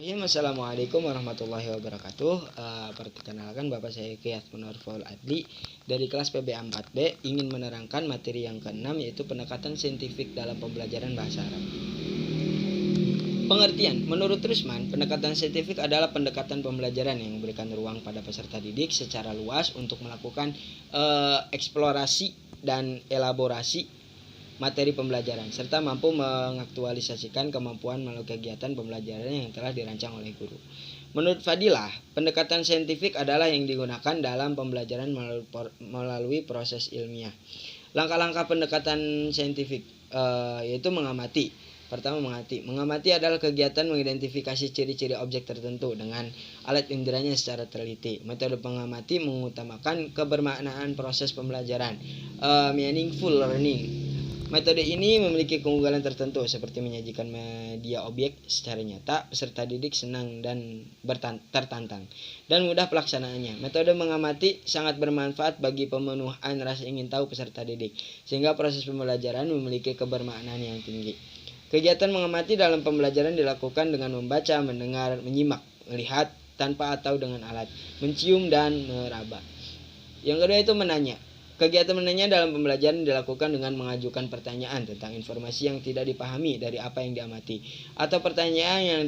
Assalamualaikum warahmatullahi wabarakatuh. Perkenalkan, Bapak saya Kiyat Munarfaul Adli dari kelas PBA 4B ingin menerangkan materi yang keenam, yaitu pendekatan saintifik dalam pembelajaran bahasa Arab. Pengertian, menurut Rusman, pendekatan saintifik adalah pendekatan pembelajaran yang memberikan ruang pada peserta didik secara luas untuk melakukan eksplorasi dan elaborasi materi pembelajaran, serta mampu mengaktualisasikan kemampuan melalui kegiatan pembelajaran yang telah dirancang oleh guru. Menurut Fadilah, pendekatan saintifik adalah yang digunakan dalam pembelajaran melalui proses ilmiah. Langkah-langkah pendekatan saintifik yaitu mengamati. Pertama, mengamati adalah kegiatan mengidentifikasi ciri-ciri objek tertentu dengan alat inderanya secara teliti. Metode mengamati mengutamakan kebermaknaan proses pembelajaran, meaningful learning. Metode ini memiliki keunggulan tertentu seperti menyajikan media objek secara nyata, peserta didik senang dan tertantang, dan mudah pelaksanaannya. Metode mengamati sangat bermanfaat bagi pemenuhan rasa ingin tahu peserta didik, sehingga proses pembelajaran memiliki kebermaknaan yang tinggi. Kegiatan mengamati dalam pembelajaran dilakukan dengan membaca, mendengar, menyimak, melihat tanpa atau dengan alat, mencium, dan meraba. Yang kedua itu menanya. Kegiatan menanya dalam pembelajaran dilakukan dengan mengajukan pertanyaan tentang informasi yang tidak dipahami dari apa yang diamati, atau pertanyaan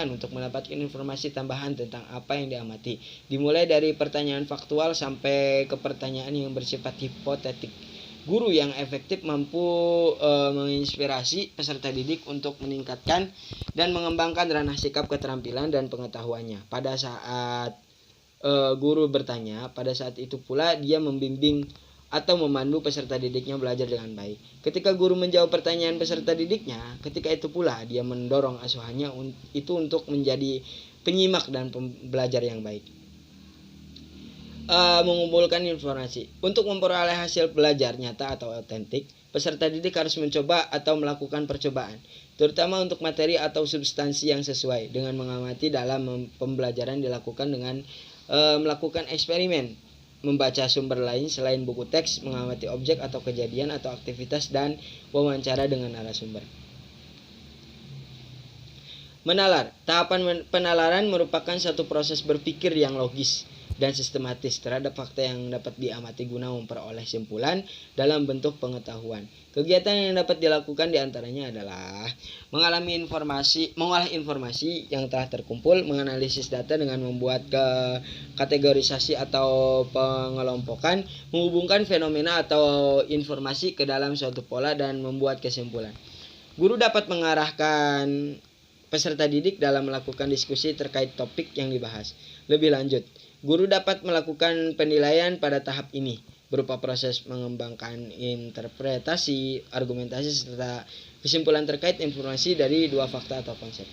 untuk mendapatkan informasi tambahan tentang apa yang diamati, dimulai dari pertanyaan faktual sampai ke pertanyaan yang bersifat hipotetik. Guru yang efektif mampu menginspirasi peserta didik untuk meningkatkan dan mengembangkan ranah sikap, keterampilan, dan pengetahuannya. Pada saat guru bertanya, pada saat itu pula dia membimbing atau memandu peserta didiknya belajar dengan baik. Ketika guru menjawab pertanyaan peserta didiknya, ketika itu pula dia mendorong asuhannya itu untuk menjadi penyimak dan pembelajar yang baik. Mengumpulkan informasi. Untuk memperoleh hasil belajar nyata atau otentik, peserta didik harus mencoba atau melakukan percobaan, terutama untuk materi atau substansi yang sesuai. Dengan mengamati dalam pembelajaran dilakukan dengan melakukan eksperimen, membaca sumber lain selain buku teks, mengamati objek atau kejadian atau aktivitas, dan wawancara dengan narasumber. Menalar. Tahapan penalaran merupakan satu proses berpikir yang logis dan sistematis terhadap fakta yang dapat diamati guna memperoleh simpulan dalam bentuk pengetahuan. Kegiatan yang dapat dilakukan diantaranya adalah mengolah informasi yang telah terkumpul, menganalisis data dengan membuat kategorisasi atau pengelompokan, menghubungkan fenomena atau informasi ke dalam suatu pola, dan membuat kesimpulan. Guru dapat mengarahkan peserta didik dalam melakukan diskusi terkait topik yang dibahas. Lebih lanjut, guru dapat melakukan penilaian pada tahap ini berupa proses mengembangkan interpretasi, argumentasi, serta kesimpulan terkait informasi dari dua fakta atau konsep.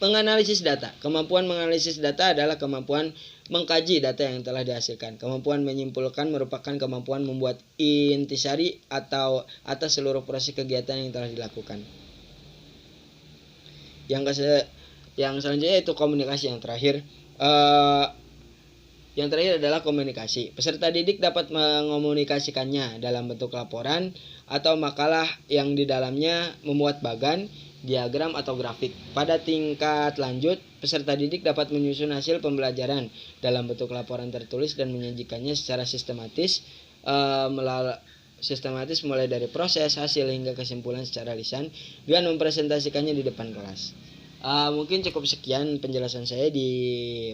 Menganalisis data. Kemampuan menganalisis data adalah kemampuan mengkaji data yang telah dihasilkan. Kemampuan menyimpulkan merupakan kemampuan membuat intisari atau atas seluruh proses kegiatan yang telah dilakukan. Yang selanjutnya itu komunikasi. Yang terakhir adalah komunikasi. Peserta didik dapat mengomunikasikannya dalam bentuk laporan atau makalah yang di dalamnya memuat bagan, diagram, atau grafik. Pada tingkat lanjut, peserta didik dapat menyusun hasil pembelajaran dalam bentuk laporan tertulis dan menyajikannya secara sistematis mulai dari proses, hasil, hingga kesimpulan secara lisan dengan mempresentasikannya di depan kelas. Mungkin cukup sekian penjelasan saya di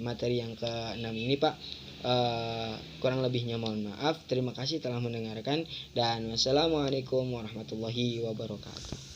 materi yang ke-6 ini, Pak. Kurang lebihnya mohon maaf. Terima kasih telah mendengarkan, dan wassalamualaikum warahmatullahi wabarakatuh.